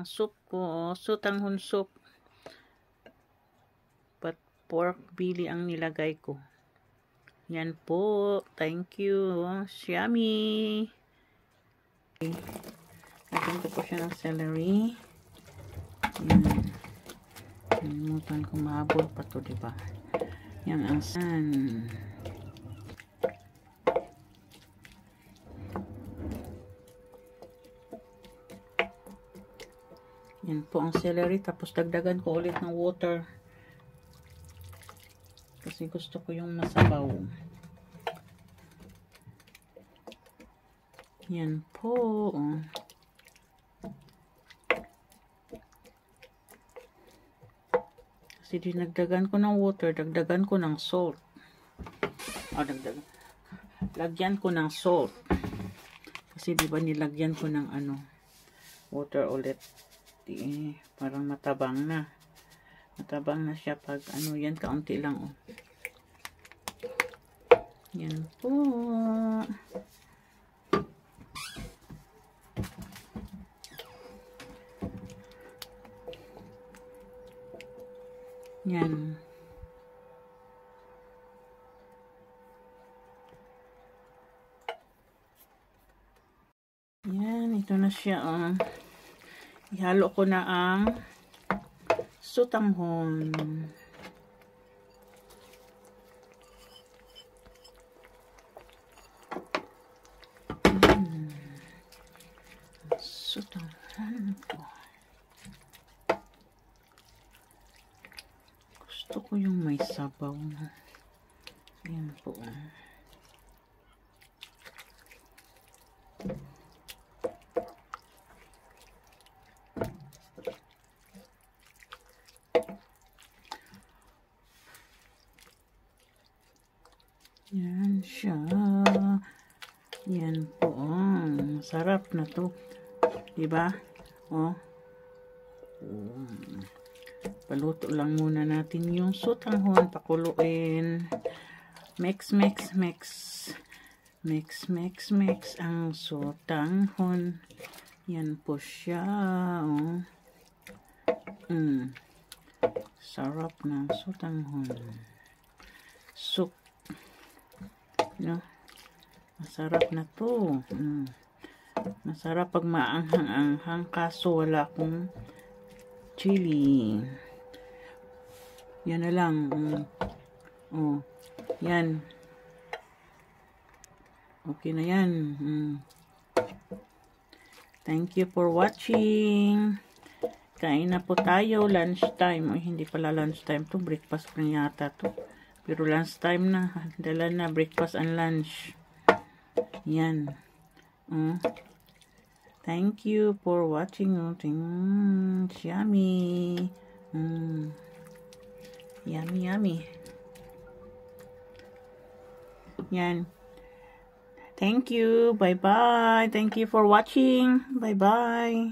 Ang soup ko, sotanghon soup. But pork belly ang nilagay ko. Yan po. Thank you. Yummy. Lagyan ko po siya ng celery. Yan. Nalimutan ko mahabol pa to, diba? Yan ang san. Yan po ang celery. Tapos dagdagan ko ulit ng water. Kasi gusto ko yung masabaw. Yan po. Kasi dinagdagan ko ng water, dagdagan ko ng salt. Lagyan ko ng salt. Kasi diba nilagyan ko ng water ulit. Parang matabang na. Matabang na siya pag yan, kaunti lang. Yan po. Yan. Yan, ito na siya. Ihalo ko na ang sotanghon. Sotanghon ko. Gusto ko yung may sabaw na. Ayan po. Yan siya. Yan po. Masarap na to. Diba? Paluto lang muna natin yung sotanghon. Pakuluin. Mix ang sotanghon. Yan po siya. Sarap ng sotanghon. Soup. Masarap na to. Masarap pag maanghang-anghang, kaso wala akong chili. Yan na lang. Yan. Okay na yan. Thank you for watching. Kain na po tayo. Lunch time. Hindi pala lunch time to. Breakfast pa yata to. Pero lunch time na. Dala na breakfast and lunch. Yan. Thank you for watching. Yummy. Yummy. Yan. Thank you. Bye-bye. Thank you for watching. Bye-bye.